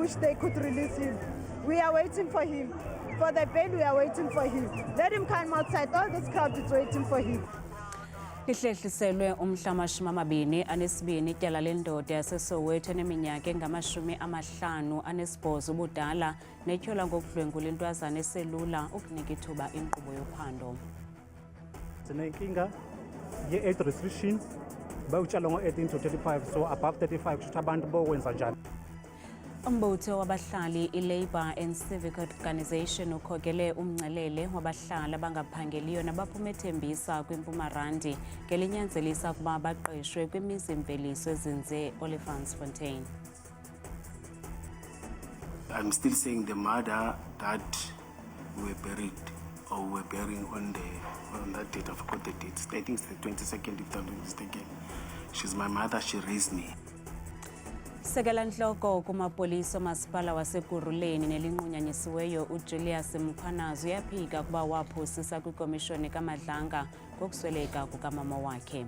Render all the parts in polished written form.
wish they could release him. We are waiting for him. For the bail, we are waiting for him. Let him come outside. All this crowd is waiting for him. Lihlehliselwe umhla wama-22 ityala lendoda yaseSoweto eneminyaka engama-58 ubudala netyholwa ngokudlwengula intwazana eselula ukunika ithuba inkqubo yophando. Sinenkinga ye-age restriction bawutshalwa ngo-18 to 35, so above 35 kusho abantu bowenza njani. Umbutho wabahlali iLabour and Civic Organisation ukhokele umngcelele wabahlali abangaphangeliyo nabaphumethembisa kwiMpumalanga ngelinyanzelisa ukuba baqeshwe kwimizi-mveliso ezinze Olifantsfontein. I'm still saying the mother that we were buried or we were burying on that date. I forgot the date. I think it's the 22nd, if I'm not mistaken. She's my mother, she raised me. Sekela nhloko kumapolisa omasipala waseGuruleni nelinqunyanyisiweyo uJulius Mkhwanazi uyaphika kuba waphosisa kwikomishoni kaMadlanga ngokusweleka kukamama wakhe.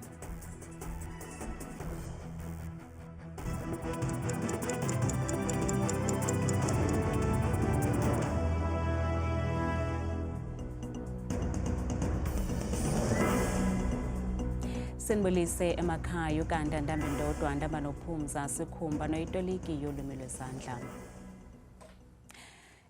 Sinibulise emakhaya ukanti Ndambi Ndodwa Ndaba noPhumza Sikhumba noyitoliki yolwimi lwesandla.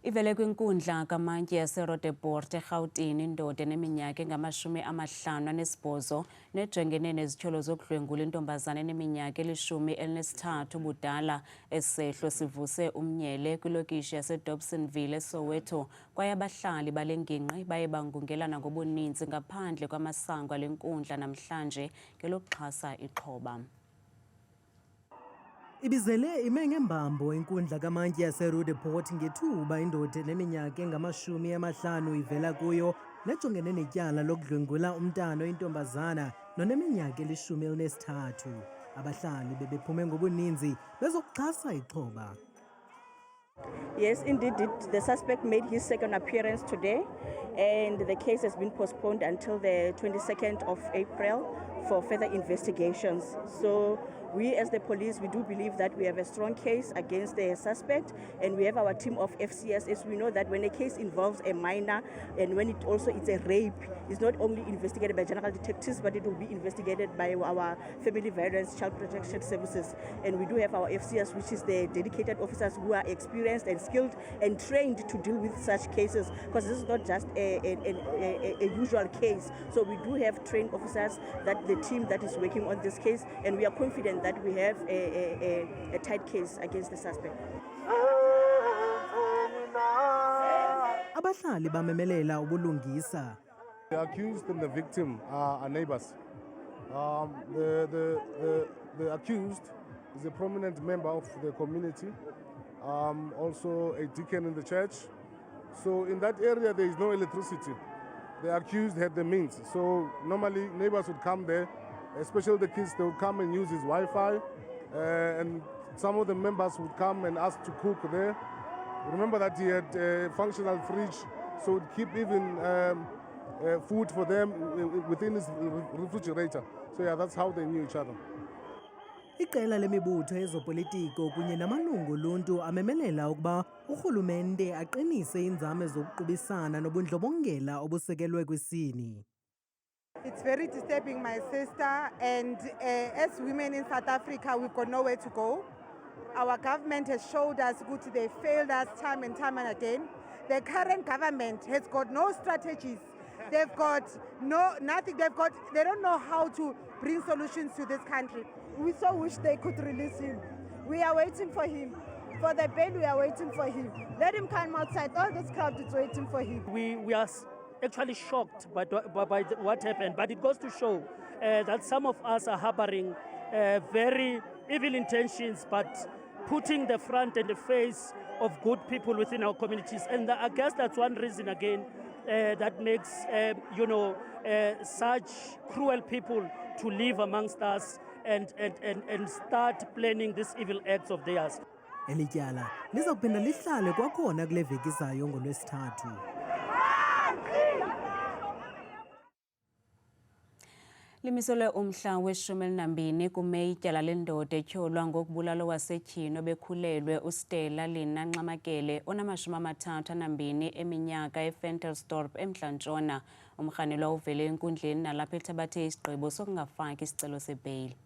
Ivele kwinkundla kamantyi yaseRoodeport eGauteng indoda eneminyaka engama-58 nejongene nezityholo zokudlwengula intombazana eneminyaka eli-13 ubudala esehlo sivuse umnyele kwilokishi yaseDobsonville eSoweto kwaye abahlali bale ngingqi baye bangungelana ngobuninzi ngaphandle kwamasango ale nkundla namhlanje ngelokuxhasa ixhoba. Ibizele ime ngembambo inkundla kamantyi yaseRoodeport ngethuba indoda eneminyaka engama-50 ivela kuyo nejongene netyala lokudlwengula umntana oyintombazana noneminyaka eli-13. Abahlali bebephume ngobuninzi bezokuxhasa ixhoba. Yes, indeed, the suspect made his second appearance today, and the case has been postponed until the 22nd of April for further investigations. So we as the police, we do believe that we have a strong case against the suspect, and we have our team of FCSs. We know that when a case involves a minor and when it's a rape, it's not only investigated by general detectives, but it will be investigated by our family violence child protection services. And we do have our FCS, which is the dedicated officers who are experienced and skilled and trained to deal with such cases, because this is not just a usual case. So we do have trained officers, that the team that is working on this case, and we are confident that we have a tight case against the suspect. Abahlali bamemelela ubulungisa. The accused and the victim are neighbors. The accused is a prominent member of the community, also a deacon in the church. So in that area there is no electricity. The accused had the means. So normally neighbors would come there, especially the kids, they would come and use his Wi-Fi, and some of the members would come and ask to cook there. Remember that he had a functional fridge, so would keep even food for them within his refrigerator. So yeah, that's how they knew each other. Iqela lemibutho yezopolitiko kunye namalungu oluntu amemelela ukuba urhulumente aqinise inzame zokuqubisana nobundlobongela obusekelwe kwisini. It's very disturbing, my sister, and as women in South Africa, we've got nowhere to go. Our government has showed us good, they failed us time and time and again. The current government has got no strategies. They've got nothing. They don't know how to bring solutions to this country. We so wish they could release him. We are waiting for him. For the bail, we are waiting for him. Let him come outside. All this crowd is waiting for him. We are actually shocked by what happened, but it goes to show that some of us are harboring very evil intentions, but putting the front and the face of good people within our communities. And I guess that's one reason again that makes such cruel people to live amongst us and start planning these evil acts of theirs. Elityala liza kuphinda lihlale kwakhona kule veki izayo ngoLwesithathu. Limiselwe umhla we-12 kuMeyi ityala lendoda etyholwa ngokubulala wasetyhini obekhulelwe uStella Lina Nxamakele ona-32 eminyaka eFentersdorp eMntla-Ntshona. Umrhanelwa uvele enkundleni nalapho ethabathe isigqibo sokungafaki isicelo sebheyili.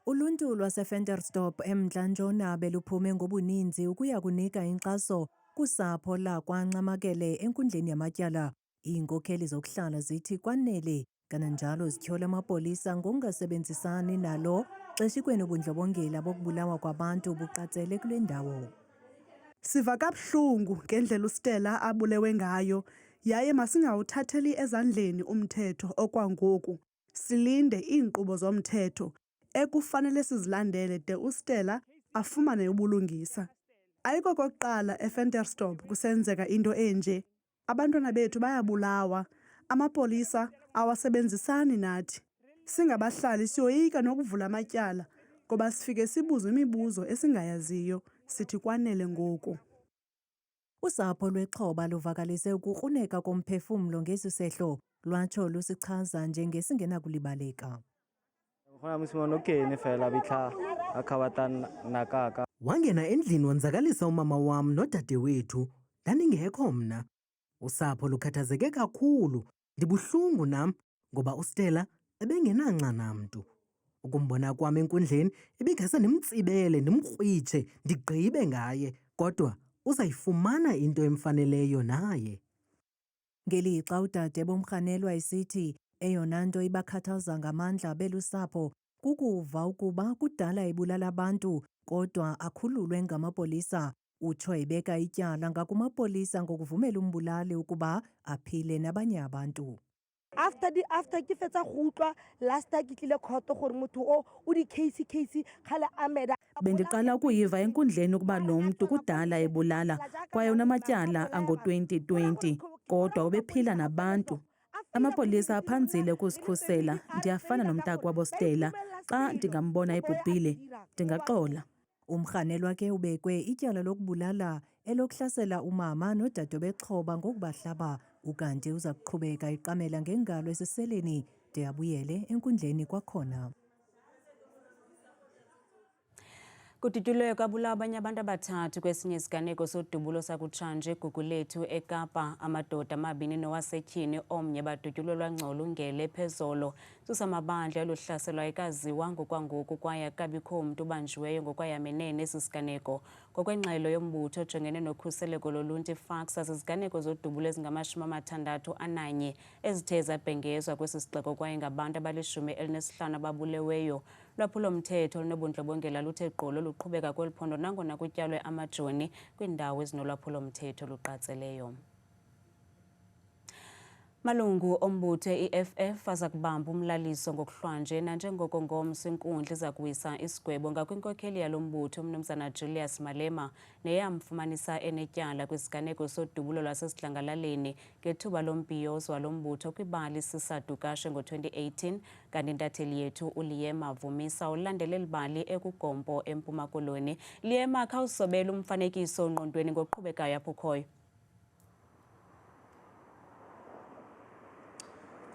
Uluntu lwaseFentersdorp eMntla-Ntshona beluphume ngobuninzi ukuya kunika inkxaso kusapho lakwaNxamakele enkundleni yamatyala. Iinkokheli zokuhlala zithi kwanele kananjalo zityhola amapolisa ngokungasebenzisani nalo xeshikweni ubundlobongela bokubulawa kwabantu buqatsele kule ndawo. Siva kabuhlungu ngendlela uStella abulewe ngayo yaye masingawuthatheli ezandleni umthetho okwangoku. Silinde iinkqubo zomthetho ekufanele sizilandele de uStella afumane ubulungisa. Ayiko kokuqala eFentersdorp kusenzeka into enje. Abantwana bethu bayabulawa, amapolisa awasebenzisani nathi. Singabahlali siyoyika nokuvula amatyala ngoba sifike sibuze imibuzo esingayaziyo, sithi kwanele ngoku. Usapho lwexhoba luvakalise ukukruneka komphefumlo ngesi sehlo, lwatsho lusichaza njengesingenakulibaleka. Wangena endlini wanzakalisa umama wam nodade wethu, ndandingekho mna. Usapho lukhathazeke kakhulu, ndibuhlungu nam ngoba uStella ebengenanca namntu. Ukumbona kwam enkundleni ibingase ndimtsibele, ndimkrwitshe, ndigqibe ngaye, kodwa uzayifumana into emfaneleyo naye. Ngelixa udade bomrhanelwa esithi eyona nto ibakhathaza ngamandla belusapho kukuva ukuba kudala ebulala abantu kodwa akhululwe ngamapolisa. Utsho ebeka ityala ngakumapolisa ngokuvumela umbulali ukuba aphile nabanye abantu. After ke fetsa go utlwa last ke tlile khoto gore motho o di case khale ameda. Bendiqala ukuyiva enkundleni ukuba lo mntu kudala ebulala kwaye unamatyala ango-2020 kodwa ubephila nabantu. Amapolisa aphanzile ukusikhusela. Ndiyafana nomntakwabo Stella. Xa ndingambona ebhubhile ndingaxola. Umrhanelwa ke ubekwe ityala lokubulala elokuhlasela umama nodade bexhoba ngokubahlaba, ukanti uza kuqhubeka iqamela ngengalo esiseleni de abuyele enkundleni kwakhona. Kudityileyo kwabulawa abanye abantu abathathu kwesinye isiganeko sodubulo sakutshanje eGugulethu eKapa. Amadoda amabini nowasetyhini omnye badutyulelwa ngcolungele phezolo. Susamabandla eluhlaselwa ayikaziwa ngokwangoku kwaye akabikho umntu ubanjiweyo ngokwayamene nesi siganeko. Ngokwengxelo yombutho ojongene nokhuseleko loluntu iFACTSA, ziziganeko zodubulo ezingama-61 ezithe zabhengezwa kwesi sixeko kwaye ngabantu abali-15 ababuleweyo. Lwaphulo-mthetho lunobundlobongela luthe gqolo luqhubeka kweli phondo nangona kutyalwe amajoni kwiindawo ezinolwaphulo-mthetho luqatseleyo. Malungu ombutho i-EFF aza kubamba umlaliso ngokuhlwanje nanjengoko ngomso inkundla iza kuwisa isigwebo ngakwinkokheli yalo mbutho uMnumzana Julius Malema neyamfumanisa enetyala kwisiganeko sodubulo lwasesidlangalaleni ngethuba lombhiyozo walo mbutho kwibali sisadukashe ngo-2018, kanti intatheli yethu uLiema Vumisa ulandele libali ekugompo eMpuma Koloni. Liema, khawusobela umfanekiso ngqondweni ngoqhubekayo apho ukhoyo.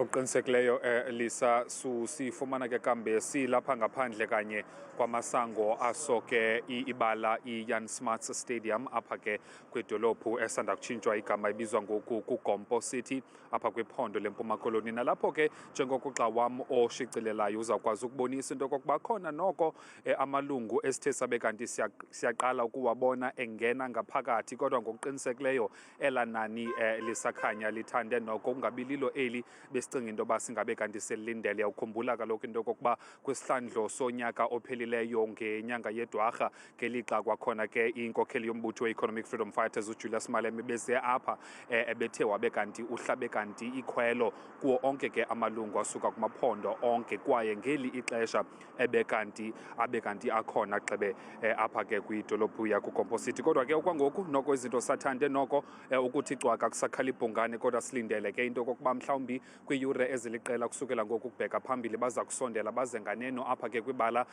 Okuqinisekileyo Lisa sifumana ke kambe silapha ngaphandle kanye kwamasango aso ke ibala iJan Smuts Stadium apha ke kwidolophu esanda kutshintshwa igama ibizwa ngoku kuGompo City apha kwiphondo leMpuma Koloni. Nalapho ke njengokuxa wam oshicilelayo uzawukwazi ukubonisa into kokuba khona noko amalungu esithe sabe kanti siyaqala ukuwabona engena ngaphakathi, kodwa ngokuqinisekileyo ela nani lisakhanya lithande noko ungabililo eli besicinga into yoba singabe kanti selilindele. Ukhumbula kaloku into yokokuba kwisihlandlo sonyaka ophelileyo ngenyanga yeDwarha ngelixa kwakhona ke inkokheli yombutho we-Economic Freedom Fighters uJulius Malema beze apha ebethe wabe kanti uhlabe kanti ikhwelo kuwo onke ke amalungu asuka kumaphondo onke kwaye ngeli ixesha abe kanti akhona gxebe apha ke kwidolophu yakuGompo City. Kodwa ke okwangoku noko izinto sathande noko ukuthi cwaka kusakhala ibhungane, kodwa silindele ke into yokokuba mhlawumbi kwiiyure eziliqela kusukela ngoku ukubheka phambili baza kusondela baze nganeno apha ke kwibala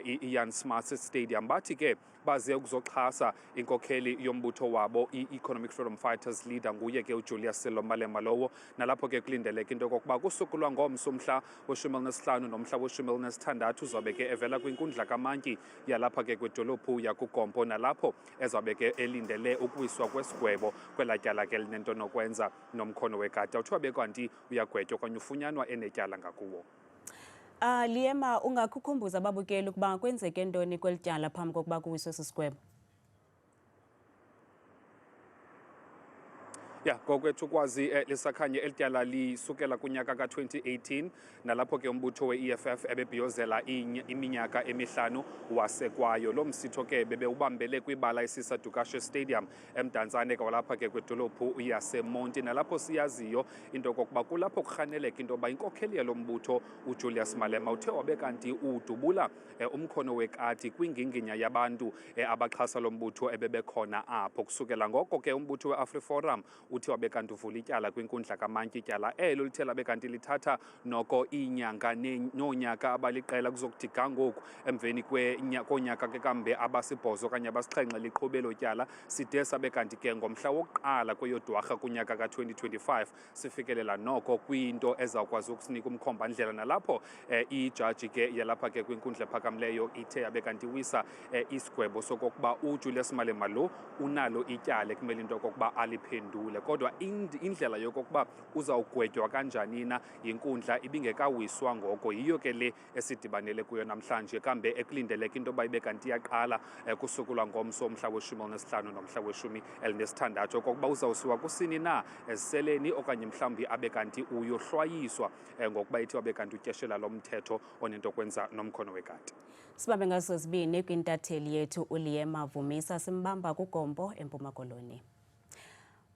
iJan Smuts Stadium. Bathi ke baze ukuzoxhasa inkokheli yombutho wabo i-Economic Freedom Fighters leader nguye ke uJulius Sello Malema lowo. Nalapho ke kulindeleke into kokuba kusuku lwangomso umhla we-15 nomhla we-16 uzobe ke evela kwinkundla kaMantyi yalapha ke kwidolophu yakuGompo, nalapho ezobe ke elindele ukuwiswa kwesigwebo kwelatyala ke linento nokwenza nomkhono wekati. Awuthiwa bekanti uyagwetywa okanye ufunyanwa enetyala ngakuwo. Liema, ungakukhumbuza ababukeli ukuba kwenzeke ntoni kweli tyala phambi kokuba kuwiswe sisigwebo? Ya, ngokwethu kwazi lisakhanye elityala lisukela kunyaka ka-2018 nalapho ke umbutho we-EFF ebebhiyozela iminyaka emihlanu wasekwayo. Lo msitho ke bebewubambele kwibala isisa Dukashe Stadium emdantsane kwalapha ke kwedolophu yaseMonti, nalapho siyaziyo into kokuba kulapho kurhaneleka into yoba inkokheli yalo mbutho uJulius Malema uthe wabe kanti udubula umkhono wekati kwinginginya yabantu abaxhasa lo mbutho ebebekhona apho. Kusukela ngoko ke umbutho we-AfriForum uthi wabe kanti uvula ityala kwinkundla kaMantyi. Ityala elo lithe labe kanti lithatha noko iinyanga noonyaka abaliqela kuzokuthi ngoku emveni konyaka ke kambe abasibhozo okanye abasixhenxe liqhube lo tyala, side sabe kanti ke ngomhla wokuqala kweyodwarha kunyaka ka-2025 sifikelela noko kwinto ezawukwazi ukusinika umkhombandlela, nalapho ijaji ke yalapha ke kwinkundla ephakamileyo ithe yabe kanti wisa isigwebo sokokuba uJulius Malema lo unalo ityala ekumele into yokokuba aliphendule. Kodwa indlela yokokuba uzawugwetywa kanjani na yinkundla ibingekawiswa ngoko. Yiyo ke le esidibanele kuyo namhlanje, kambe ekulindeleka into yoba ibe kanti iyaqala kusuku lwangomso umhla we-15 nomhla we-16 okokuba uzawusiwa kusini na eziseleni okanye mhlawumbi abe kanti uyohlwayiswa ngokuba ithi wabe kanti utyeshela lo mthetho onento kwenza nomkhono wekati. Sibambe ngaso sibini kwintatheli yethu uLiema Vumisa, simbamba kuGompo eMpuma Koloni.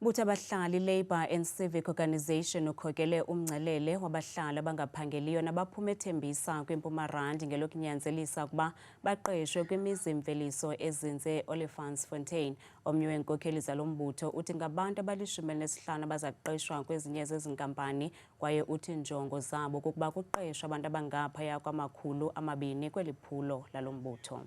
Mbutho abahlali Labour and Civic Organisation ukhokele umngcelele wabahlali abangaphangeliyo nabaphuma ethembisa kwiMpumalanga ngelokunyanzelisa ukuba baqeshwe kwimizi-mveliso ezinze Olifantsfontein. Omnye weenkokheli zalo mbutho uthi ngabantu abali-15 abaza kuqeshwa kwezinye zezinkampani, kwaye uthi injongo zabo kukuba kuqeshwe abantu abangaphaya kwama200 kweli phulo lalo mbutho.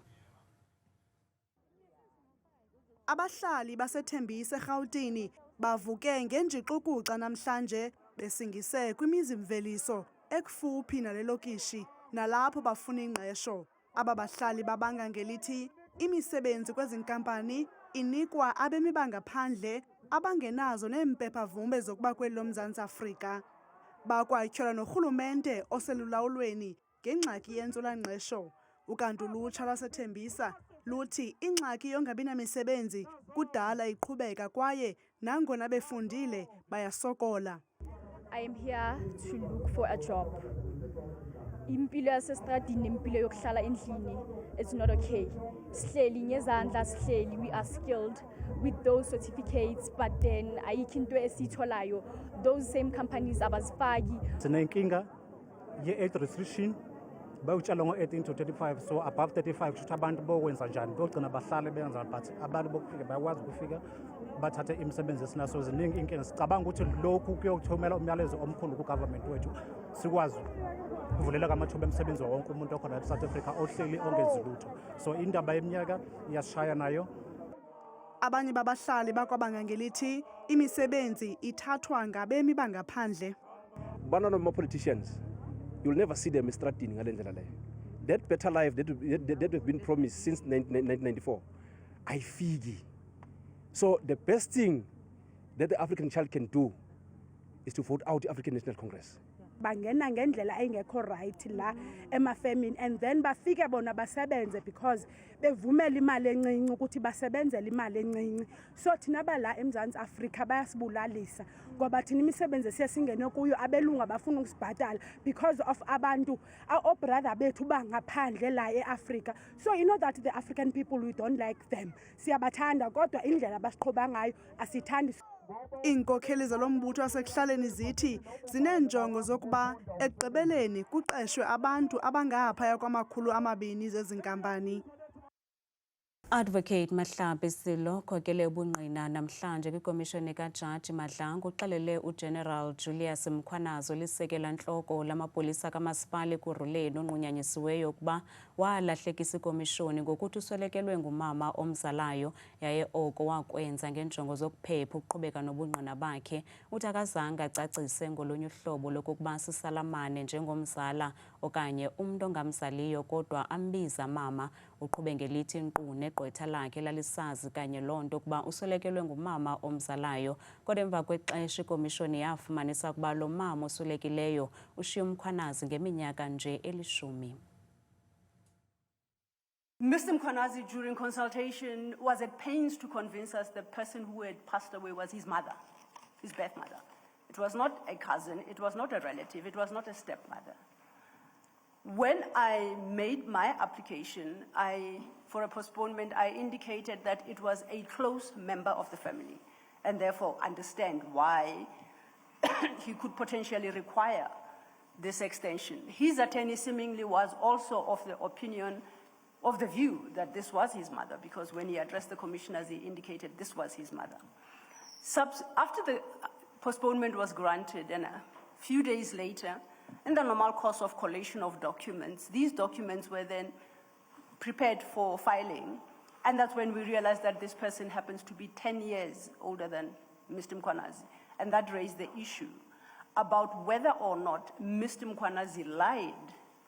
Abahlali basethembisa eRhawutini bavuke ngenjixukuxa namhlanje besingise kwimizi-mveliso ekufuphi nale lokishi nalapho bafuna ingqesho. Aba bahlali babanga ngelithi imisebenzi kwezi nkampani inikwa abemi bangaphandle abangenazo neempepha-vumbe zokuba kweli loMzantsi Afrika. Bakwatyhola norhulumente oselulawulweni ngengxaki yentswela-ngqesho. Ukanti ulutsha lwasethembisa luthi ingxaki yongabi namisebenzi kudala iqhubeka kwaye nangona befundile bayasokola. I am here to look for a job. Impilo yasestradini nempilo yokuhlala endlini, it's not okay. Sihleli ngezandla, sihleli, we are skilled with those certificates, but then ayikho into esiyitholayo. Those same companies abazifaki. Sinenkinga ye-age restriction bawutshala ngo-18 to 35, so above 35 kusho abantu bokwenza njani, bogcina bahlale benza, but abantu bokufika bayakwazi ukufika bathathe imisebenzi esinaso. Ziningi inkinga. Sicabanga ukuthi lokhu kuyokuthumela umyalezo omkhulu ku-government wethu, sikwazi ukuvulela amathuba emisebenzi wonke umuntu okhona eSouth Africa ohleli ongenzi lutho. So indaba yeminyaka iyasishaya nayo. Abanye babahlali bakwabanga ngelithi imisebenzi ithathwa ngabemi bangaphandle. One of my politicians, you'll never see them estradini ngale ndlela leyo. That better life that have been promised since 1994 ayifiki. So the best thing that the African child can do is to vote out the African National Congress. Bangena ngendlela engekho right la emafemini, and then bafike bona basebenze because bevumela imali encinci ukuthi basebenzele imali encinci. So thina bala eMzantsi Afrika bayasibulalisa ngoba thina imisebenzi siyasingene kuyo abelungu abafuna ukusibhatala because of abantu obrother bethu bangaphandle la eAfrika. So you know that the African people, we don't like them. Siyabathanda kodwa indlela abasiqhoba ngayo asithandi. Iinkokheli zalo mbutho wasekuhlaleni zithi zineenjongo zokuba ekugqibeleni kuqeshwe abantu abangaphaya kwama200 zezinkampani. Advocate Mahlapi Silo khokele ubungqina namhlanje kwikomishoni kaJaji Madlangu uxelele uGeneral Julius Mkhwanazi lisekela ntloko lamapolisa kamasipala eKurhuleni onqunyanyisiweyo ukuba walahlekisa ikomishoni ngokuthi uswelekelwe ngumama omzalayo yaye oko wakwenza ngenjongo zokuphepha ukuqhubeka nobungqina bakhe. Uthi akazange acacise ngolunye uhlobo lokuba sisalamane njengomzala okanye umntu ongamzaliyo kodwa ambiza mama uqhube ngelithi nkqu negqwetha lakhe lalisazi kanye loo nto ukuba uswelekelwe ngumama omzalayo. Kodwa emva kwexesha ikomishoni yafumanisa ukuba lo mama oswelekileyo ushiye Mkhwanazi ngeminyaka nje 10. Mr. Mkhwanazi, during consultation, was at pains to convince us the person who had passed away was his mother, his birth mother. It was not a cousin, it was not a relative, it was not a stepmother. When I made my application for a postponement, I indicated that it was a close member of the family and therefore understand why he could potentially require this extension. His attorney seemingly was also of the opinion, of the view that this was his mother, because when he addressed the commissioners, he indicated this was his mother. After the postponement was granted and a few days later, in the normal course of collation of documents, these documents were then prepared for filing, and that's when we realized that this person happens to be 10 years older than Mr. Mkhwanazi, and that raised the issue about whether or not Mr. Mkhwanazi lied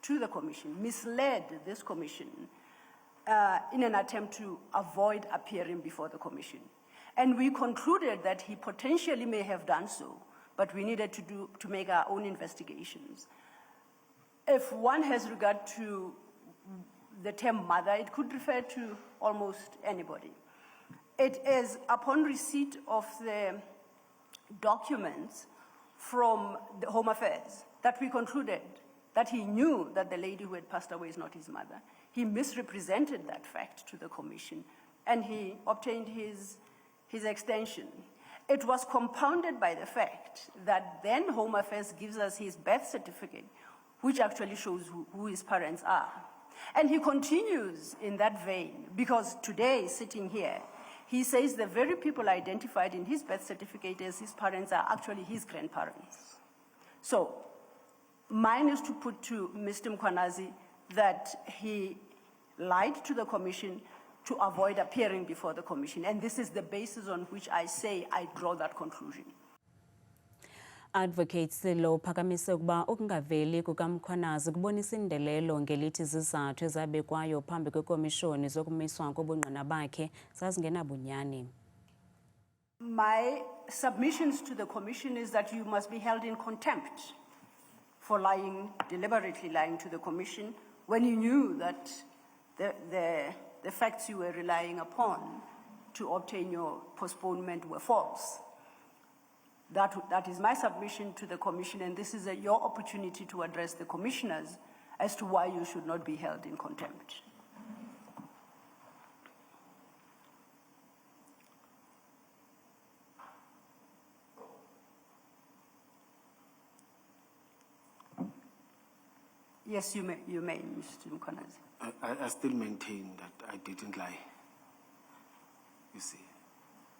to the commission, misled this commission in an attempt to avoid appearing before the commission. And we concluded that he potentially may have done so, but we needed to make our own investigations. If one has regard to the term mother, it could refer to almost anybody. It is upon receipt of the documents from the Home Affairs that we concluded that he knew that the lady who had passed away is not his mother. He misrepresented that fact to the commission, and he obtained his extension. It was compounded by the fact that then Home Affairs gives us his birth certificate, which actually shows who his parents are. And he continues in that vein, because today, sitting here, he says the very people identified in his birth certificate as his parents are actually his grandparents. So, mine is to put to Mr. Mkhwanazi that he lied to the commission to avoid appearing before the commission. And this is the basis on which I say I draw that conclusion. Advocate Silo phakamise ukuba ukungaveli kukaMkhwanazi kubonisa indelelo ngelithi zizathu ezabekwayo phambi kwekomishoni zokumiswa kobungqina bakhe zazingenabunyani. My submissions to the commission is that you must be held in contempt for lying, deliberately lying to the commission when you knew that the facts you were relying upon to obtain your postponement were false. That is my submission to the commission, and this is your opportunity to address the commissioners as to why you should not be held in contempt. Yes, you may, Mr. Mkhwanazi. I still maintain that I didn't lie, you see.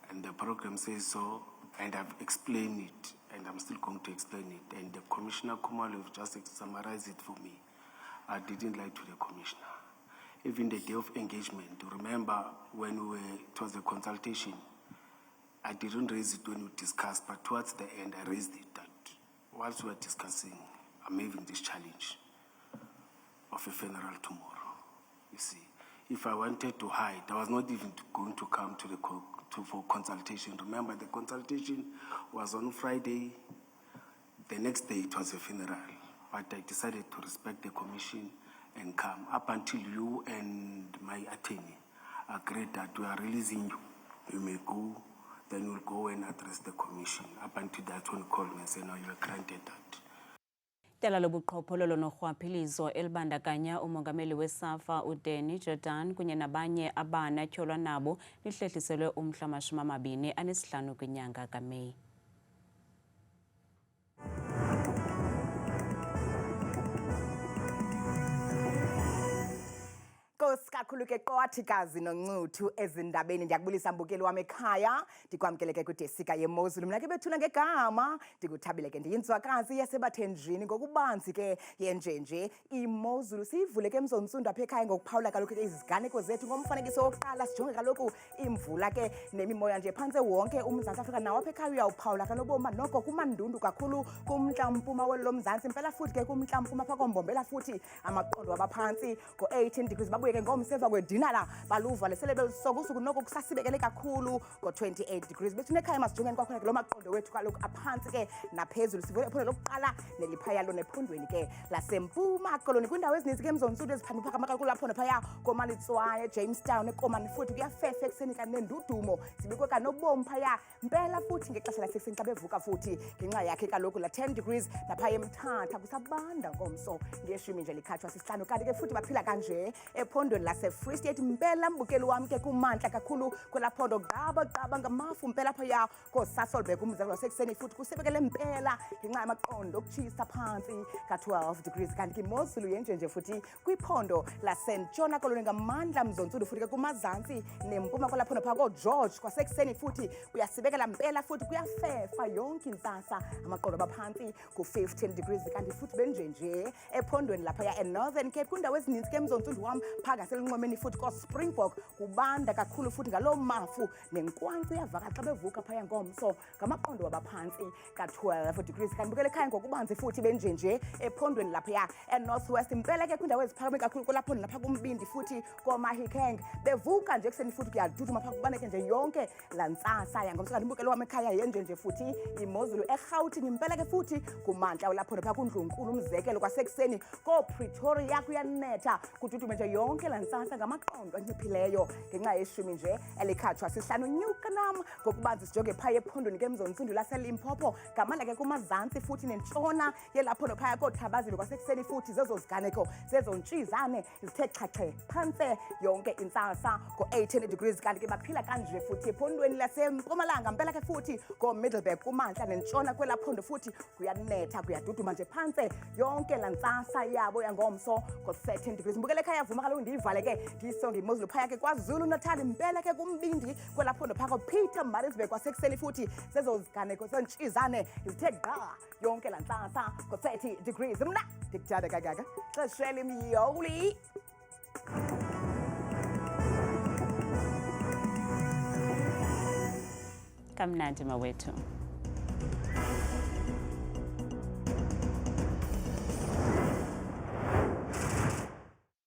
And the program says so, and I've explained it, and I'm still going to explain it. And the Commissioner Khumalo just summarized it for me. I didn't lie to the Commissioner. Even the day of engagement, remember when it was a consultation, I didn't raise it when we discussed, but towards the end I raised it that whilst we were discussing, I'm having this challenge of a funeral tomorrow. You see, if I wanted to hide, I was not even going to come to for consultation. Remember, the consultation was on Friday. The next day it was a funeral, but I decided to respect the commission and come up until you and my attorney agreed that we are releasing you. You may go, then we'll go and address the commission. Up until that one called me and said, no, you're granted that. Ityala lobuqhophololo norhwaphilizo elibandakanya umongameli weSAFA uDanny Jordaan kunye nabanye abanatyholwa nabo lihlehliselwe umhla wama-25 kwinyanga kaMeyi. Inkosi kakhulu ke Qwathikazi noNcuthu ezindabeni ndiyakubulisa mbukeli wami ekhaya ndikwamkele ke kudesika yeMozulu mina ke bethuna ngegama ndikuthabile ke ndiyinzwakazi yasebathenjini ngokubanzi ke yenjenje iMozulu siyivule ke emzontsundu apha ekhaya ngokuphawula kaloku ke iziganeko zethu ngomfanekiso wokuqala sijonge kaloku imvula ke nemimoya nje phantse wonke uMzantsi Afrika nawo apha ekhaya uyawuphawula kanoboma noko kumandundu kakhulu kumntla mpuma welo Mzantsi impela futhi ke kumntla mpuma pha kombombela futhi amaqondo wabaphantsi ngo-18 degrees babuye ke ngomseva kwedinala baluva lesele besokusuku noko kusasibekele kakhulu ngo-28 degrees bethu nekhaya masijongeni kwakhona ke lo maqondo wethu kaloku aphantsi ke naphezulu sivule iphondo lokuqala neliphaya lonephondweni ke lasempuma koloni kwindawo ezininzi ke emzontsundu eziphanda uphakama kakhulu lapho naphaya komalitswaye Jamestown ekomani futhi kuyafefa ekuseni kanye nendudumo sibekwe kanobomi phaya mpela futhi ngexesha lasekuseni xa bevuka futhi ngenxa yakhe kaloku la 10 degrees naphaya eMthatha kusabanda ngomso ngeshumi nje likhatshwa sisihlanu kanti ke futhi baphila kanje ephondweni lase-Free State mpela mbukeli wami ke kumantla kakhulu kwelaphondo gqaba ngamafu mpela phaya koSasolburg umzekelo wasekuseni futhi kusebekele mpela ngenxa yamaqondo okutshisa phansi ka-12 degrees kanti ke iMozulu yenjenje futhi kwiphondo lasentshona koloni ngamandla mzontsundu futhi ke kumazantsi nempuma kwalaphondo phaya koGeorge kwasekuseni futhi kuyasibekela mpela futhi kuyafefa yonke intsasa amaqondo abaphantsi ku-15 degrees kanti futhi benjenje ephondweni laphaya eNorthern Cape kwindawo ezininzi ke emzontsundu wam phaa ngaselunqwemeni futhi koSpringbok kubanda kakhulu futhi ngaloo mafu nenkwankci iyavaka xa bevuka phaya ngomso ngamaqondo wabaphantsi ka-12 degrees kanti bukele ekhaya ngokubanzi futhi benjenje ephondweni laphaya eNorthwest impela ke kwindawo eziphakame kakhulu kulapho napha kumbindi futhi koMahikeng bevuka nje ekuseni futhi kuyaduduma phaa kubaneke nje yonke laa ntsasa yangomso kanti umbukelo wam ekhaya yenjenje futhi iMozulu eRhawutini impela ke futhi kumantla ulapho napha kuNdlunkulu umzekelo kwasekuseni kooPretoria kuyanetha kududume nje yonke laa ntsasa ngamaqondo anciphileyo ngenxa yeshumi nje elikhatshwa sihlanu nyuka nam ngokubanzi sijonge phaya ephondweni ke emzontsundu laseLimpopo ngamandla ke kumazantsi futhi nentshona yelaphondo phaya koothabazile kwasekuseni futhi zezo ziganeko zezo ntshizane zithe chache phantse yonke intsasa ngo-18 degrees kanti ke baphila kanje futhi ephondweni lasempumalanga mpela ke futhi koMiddleburg kumantla nentshona kwelaphondo futhi kuyanetha kuyaduduma nje phantse yonke laa ntsasa yabo yangomso ngo-13 degrees mbukele ekhaya yavuma kaloku ndiyivale ke ndiyisonge iMozulu phaya ke kwaZulu Natal mpela ke kumbindi kwelaphondo phaya koPietermaritzburg kwasekuseni futhi zezo ziganeko zentshizane zithe gqa yonke laa ntsasa ngo-30 degrees mna ndikuthanda kangaka xeshela imyoli kamnandi mawethu.